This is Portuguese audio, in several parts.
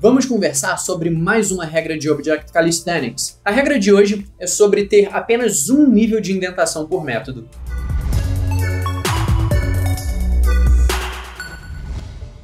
Vamos conversar sobre mais uma regra de Object Calisthenics. A regra de hoje é sobre ter apenas um nível de indentação por método.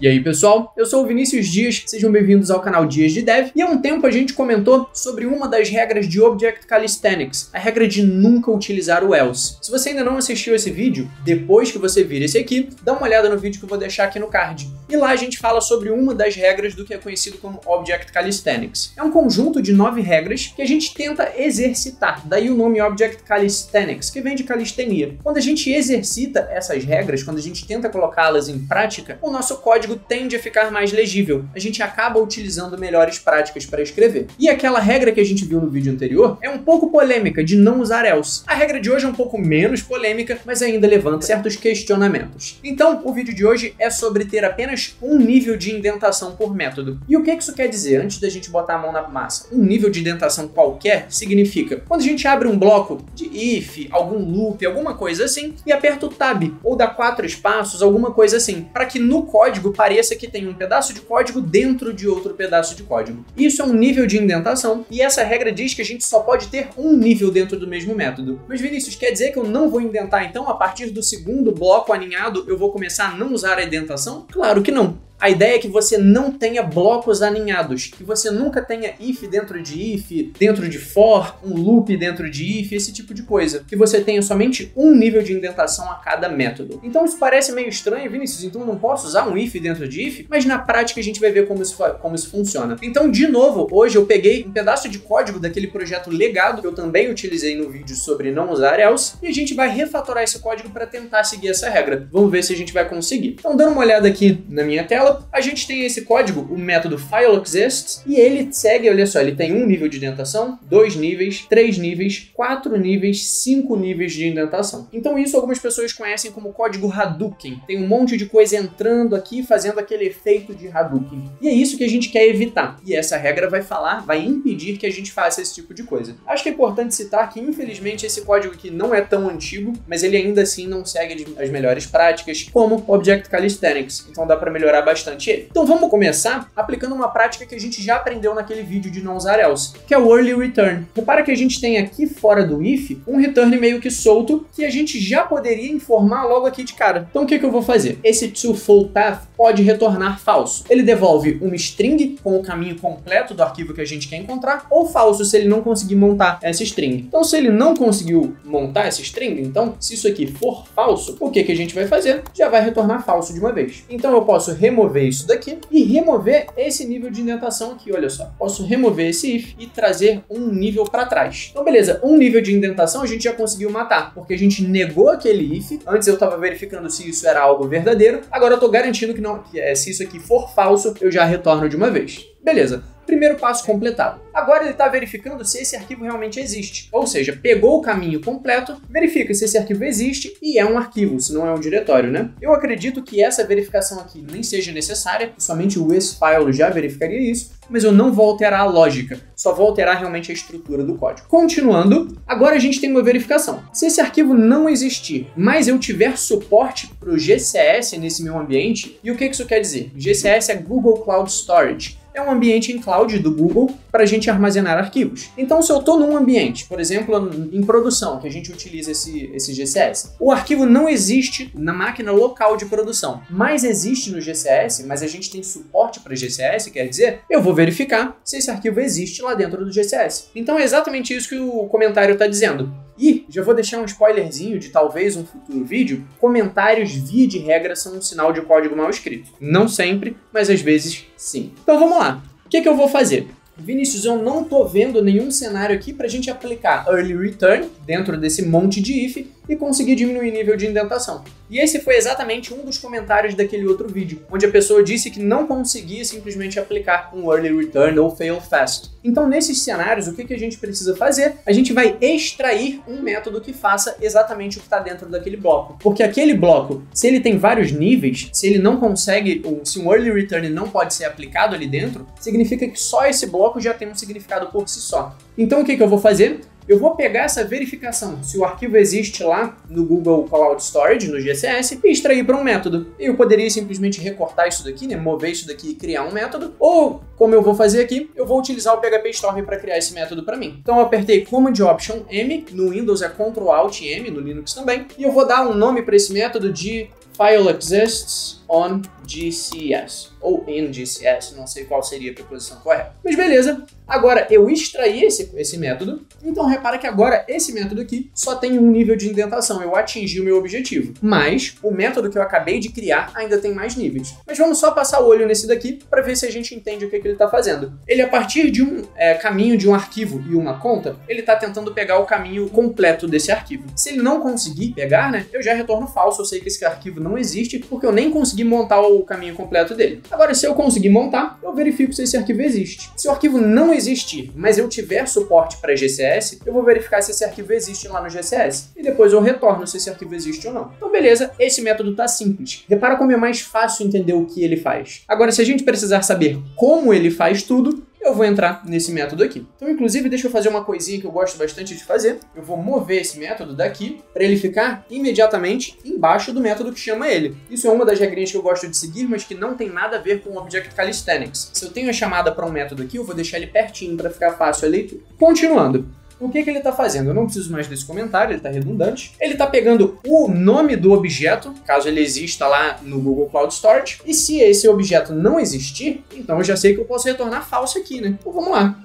E aí pessoal, eu sou o Vinícius Dias, sejam bem-vindos ao canal Dias de Dev, e há um tempo a gente comentou sobre uma das regras de Object Calisthenics, a regra de nunca utilizar o else. Se você ainda não assistiu esse vídeo, depois que você vir esse aqui, dá uma olhada no vídeo que eu vou deixar aqui no card. E lá a gente fala sobre uma das regras do que é conhecido como Object Calisthenics. É um conjunto de 9 regras que a gente tenta exercitar, daí o nome Object Calisthenics, que vem de calistenia. Quando a gente exercita essas regras, quando a gente tenta colocá-las em prática, o nosso código tende a ficar mais legível. A gente acaba utilizando melhores práticas para escrever. E aquela regra que a gente viu no vídeo anterior é um pouco polêmica, de não usar else. A regra de hoje é um pouco menos polêmica, mas ainda levanta certos questionamentos. Então, o vídeo de hoje é sobre ter apenas um nível de indentação por método. E o que isso quer dizer? Antes da gente botar a mão na massa, um nível de indentação qualquer significa quando a gente abre um bloco de if, algum loop, alguma coisa assim, e aperta o tab, ou dá 4 espaços, alguma coisa assim, para que no código pareça que tem um pedaço de código dentro de outro pedaço de código. Isso é um nível de indentação, e essa regra diz que a gente só pode ter um nível dentro do mesmo método. Mas Vinícius, quer dizer que eu não vou indentar então a partir do segundo bloco aninhado eu vou começar a não usar a indentação? Claro que não. A ideia é que você não tenha blocos aninhados, que você nunca tenha if dentro de for, um loop dentro de if, esse tipo de coisa. Que você tenha somente um nível de indentação a cada método. Então isso parece meio estranho, Vinícius, então eu não posso usar um if dentro de if? Mas na prática a gente vai ver como isso funciona. Então, de novo, hoje eu peguei um pedaço de código daquele projeto legado, que eu também utilizei no vídeo sobre não usar else, e a gente vai refatorar esse código para tentar seguir essa regra. Vamos ver se a gente vai conseguir. Então, dando uma olhada aqui na minha tela, a gente tem esse código, o método fileExists, e ele segue, olha só, ele tem um nível de indentação, 2 níveis, 3 níveis, 4 níveis, 5 níveis de indentação. Então isso algumas pessoas conhecem como código Hadouken. Tem um monte de coisa entrando aqui, fazendo aquele efeito de Hadouken. E é isso que a gente quer evitar. E essa regra vai impedir que a gente faça esse tipo de coisa. Acho que é importante citar que, infelizmente, esse código aqui não é tão antigo, mas ele ainda assim não segue as melhores práticas, como Object Calisthenics. Então dá para melhorar bastante ele. Então vamos começar aplicando uma prática que a gente já aprendeu naquele vídeo de não usar else, que é o early return. Repara que a gente tem aqui fora do if um return meio que solto, que a gente já poderia informar logo aqui de cara. Então o que eu vou fazer? Esse toFullPath pode retornar falso. Ele devolve uma string com o caminho completo do arquivo que a gente quer encontrar, ou falso se ele não conseguir montar essa string. Então se ele não conseguiu montar essa string, então se isso aqui for falso, o que a gente vai fazer? Já vai retornar falso de uma vez. Então eu posso remover isso daqui e remover esse nível de indentação aqui, olha só. Posso remover esse if e trazer um nível para trás. Então beleza, um nível de indentação a gente já conseguiu matar, porque a gente negou aquele if. Antes eu estava verificando se isso era algo verdadeiro, agora eu estou garantindo que não, se isso aqui for falso, eu já retorno de uma vez. Beleza. Primeiro passo completado. Agora ele está verificando se esse arquivo realmente existe. Ou seja, pegou o caminho completo, verifica se esse arquivo existe e é um arquivo, se não é um diretório, né? Eu acredito que essa verificação aqui nem seja necessária, somente o isFile já verificaria isso, mas eu não vou alterar a lógica, só vou alterar realmente a estrutura do código. Continuando, agora a gente tem uma verificação. Se esse arquivo não existir, mas eu tiver suporte para o GCS nesse meu ambiente, e o que isso quer dizer? GCS é Google Cloud Storage. É um ambiente em cloud do Google para a gente armazenar arquivos. Então, se eu estou num ambiente, por exemplo, em produção, que a gente utiliza esse GCS, o arquivo não existe na máquina local de produção, mas existe no GCS, mas a gente tem suporte para GCS, quer dizer, eu vou verificar se esse arquivo existe lá dentro do GCS. Então, é exatamente isso que o comentário está dizendo. E já vou deixar um spoilerzinho de talvez um futuro vídeo. Comentários, via de regra, são um sinal de código mal escrito. Não sempre, mas às vezes sim. Então vamos lá. O que eu vou fazer? Vinícius, eu não tô vendo nenhum cenário aqui para a gente aplicar early return dentro desse monte de if e conseguir diminuir o nível de indentação. E esse foi exatamente um dos comentários daquele outro vídeo, onde a pessoa disse que não conseguia simplesmente aplicar um early return ou fail fast. Então, nesses cenários, o que a gente precisa fazer? A gente vai extrair um método que faça exatamente o que está dentro daquele bloco. Porque aquele bloco, se ele tem vários níveis, se ele não consegue, se um early return não pode ser aplicado ali dentro, significa que só esse bloco já tem um significado por si só. Então, o que eu vou fazer? eu vou pegar essa verificação, se o arquivo existe lá no Google Cloud Storage, no GCS, e extrair para um método. Eu poderia simplesmente recortar isso daqui, né, mover isso daqui e criar um método, ou, como eu vou fazer aqui, eu vou utilizar o PHP Storm para criar esse método para mim. Então eu apertei Command Option M, no Windows é Ctrl Alt M, no Linux também, e eu vou dar um nome para esse método de File Exists on GCS, ou in GCS, não sei qual seria a preposição correta. Mas beleza, agora eu extraí esse método, então repara que agora esse método aqui só tem um nível de indentação, eu atingi o meu objetivo. Mas o método que eu acabei de criar ainda tem mais níveis. Mas vamos só passar o olho nesse daqui para ver se a gente entende o que ele está fazendo. Ele, a partir de um caminho de um arquivo e uma conta, ele está tentando pegar o caminho completo desse arquivo. Se ele não conseguir pegar, né, eu já retorno falso, eu sei que esse arquivo não existe, porque eu nem consegui montar o caminho completo dele. Agora, se eu conseguir montar, eu verifico se esse arquivo existe. Se o arquivo não existir, mas eu tiver suporte para GCS, eu vou verificar se esse arquivo existe lá no GCS. E depois eu retorno se esse arquivo existe ou não. Então, beleza, esse método tá simples. Repara como é mais fácil entender o que ele faz. Agora, se a gente precisar saber como ele faz tudo, eu vou entrar nesse método aqui. Então, inclusive, deixa eu fazer uma coisinha que eu gosto bastante de fazer. Eu vou mover esse método daqui para ele ficar imediatamente embaixo do método que chama ele. Isso é uma das regrinhas que eu gosto de seguir, mas que não tem nada a ver com Object Calisthenics. Se eu tenho a chamada para um método aqui, eu vou deixar ele pertinho para ficar fácil a leitura. Continuando. O que ele está fazendo? Eu não preciso mais desse comentário, ele está redundante. Ele está pegando o nome do objeto, caso ele exista lá no Google Cloud Storage, e se esse objeto não existir, então eu já sei que eu posso retornar falso aqui, né? Então vamos lá.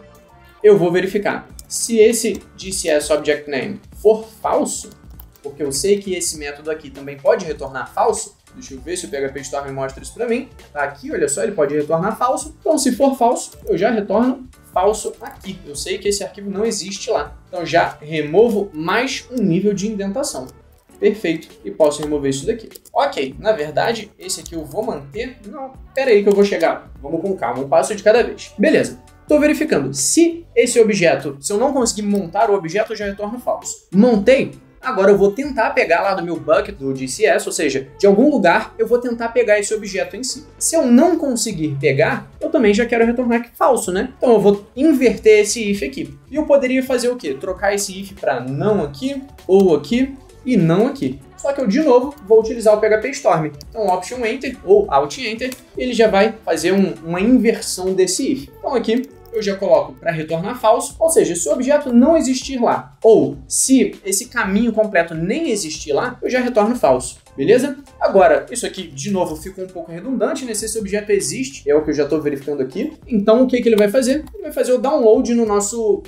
Eu vou verificar. Se esse GCS Object Name for falso, porque eu sei que esse método aqui também pode retornar falso, deixa eu ver se o PHP Storm mostra isso para mim. Tá aqui, olha só, ele pode retornar falso. Então, se for falso, eu já retorno falso aqui. Eu sei que esse arquivo não existe lá. Então, já removo mais um nível de indentação. Perfeito. E posso remover isso daqui. Ok, na verdade, esse aqui eu vou manter. Não, pera aí que eu vou chegar. Vamos com calma, um passo de cada vez. Beleza. Estou verificando. Se esse objeto, se eu não conseguir montar o objeto, eu já retorno falso. Montei. Agora eu vou tentar pegar lá do meu bucket do GCS, ou seja, de algum lugar eu vou tentar pegar esse objeto em si. Se eu não conseguir pegar, eu também já quero retornar falso, né? Então eu vou inverter esse if aqui. E eu poderia fazer o quê? Trocar esse if para não aqui, ou aqui, e não aqui. Só que eu, de novo, vou utilizar o PHP Storm. Então, Option Enter ou Alt Enter, ele já vai fazer uma inversão desse if. Então aqui, eu já coloco para retornar falso, ou seja, se o objeto não existir lá, ou se esse caminho completo nem existir lá, eu já retorno falso. Beleza? Agora, isso aqui, de novo, fica um pouco redundante, né? Se esse objeto existe, é o que eu já estou verificando aqui. Então, o que ele vai fazer? Ele vai fazer o download no nosso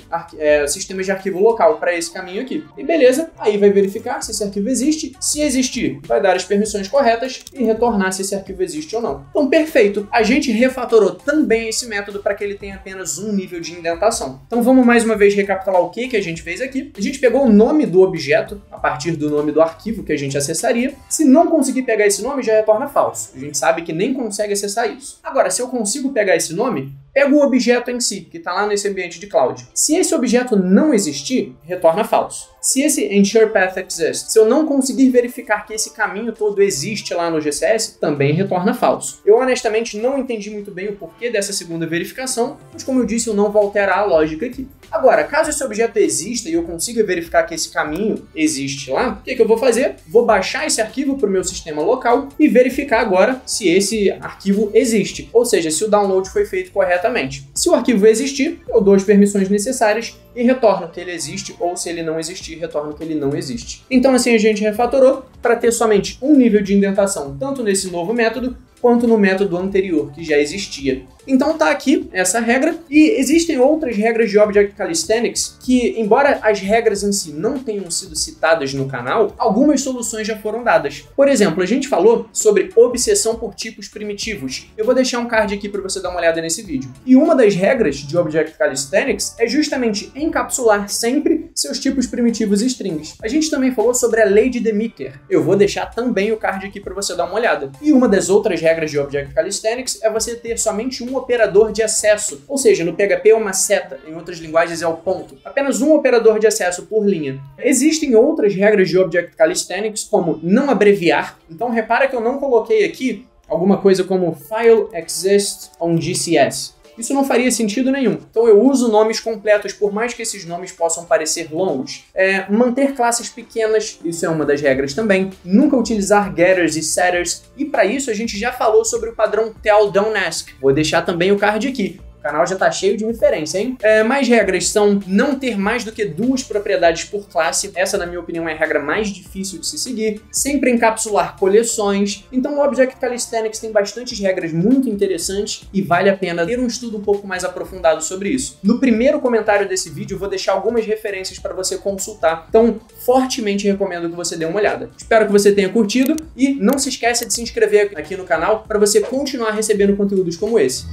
sistema de arquivo local para esse caminho aqui. E beleza, aí vai verificar se esse arquivo existe. Se existir, vai dar as permissões corretas e retornar se esse arquivo existe ou não. Então, perfeito. A gente refatorou também esse método para que ele tenha apenas um nível de indentação. Então, vamos mais uma vez recapitular o que a gente fez aqui. A gente pegou o nome do objeto a partir do nome do arquivo que a gente acessaria. Se não conseguir pegar esse nome, já retorna falso. A gente sabe que nem consegue acessar isso. Agora, se eu consigo pegar esse nome, pego o objeto em si, que está lá nesse ambiente de cloud. Se esse objeto não existir, retorna falso. Se esse ensure path exists, se eu não conseguir verificar que esse caminho todo existe lá no GCS, também retorna falso. Eu honestamente não entendi muito bem o porquê dessa segunda verificação, mas como eu disse, eu não vou alterar a lógica aqui. Agora, caso esse objeto exista e eu consiga verificar que esse caminho existe lá, o que eu vou fazer? Vou baixar esse arquivo para o meu sistema local e verificar agora se esse arquivo existe, ou seja, se o download foi feito corretamente. Se o arquivo existir, eu dou as permissões necessárias e retorno que ele existe, ou se ele não existir, retorno que ele não existe. Então assim a gente refatorou para ter somente um nível de indentação, tanto nesse novo método, quanto no método anterior, que já existia. Então tá aqui essa regra, e existem outras regras de Object Calisthenics que, embora as regras em si não tenham sido citadas no canal, algumas soluções já foram dadas. Por exemplo, a gente falou sobre obsessão por tipos primitivos. Eu vou deixar um card aqui para você dar uma olhada nesse vídeo. E uma das regras de Object Calisthenics é justamente encapsular sempre seus tipos primitivos e strings. A gente também falou sobre a lei de Demeter. Eu vou deixar também o card aqui para você dar uma olhada. E uma das outras regras de Object Calisthenics é você ter somente um operador de acesso, ou seja, no PHP é uma seta, em outras linguagens é o ponto. Apenas um operador de acesso por linha. Existem outras regras de Object Calisthenics, como não abreviar. Então repara que eu não coloquei aqui alguma coisa como File Exists on GCS. isso não faria sentido nenhum. Então eu uso nomes completos, por mais que esses nomes possam parecer longos. Manter classes pequenas, isso é uma das regras também. Nunca utilizar getters e setters, e para isso a gente já falou sobre o padrão tell, don't ask. Vou deixar também o card aqui. O canal já tá cheio de referência, hein? Mais regras são não ter mais do que 2 propriedades por classe. Essa, na minha opinião, é a regra mais difícil de se seguir. Sempre encapsular coleções. Então, o Object Calisthenics tem bastantes regras muito interessantes e vale a pena ter um estudo um pouco mais aprofundado sobre isso. No primeiro comentário desse vídeo, eu vou deixar algumas referências para você consultar. Então, fortemente recomendo que você dê uma olhada. Espero que você tenha curtido e não se esqueça de se inscrever aqui no canal para você continuar recebendo conteúdos como esse.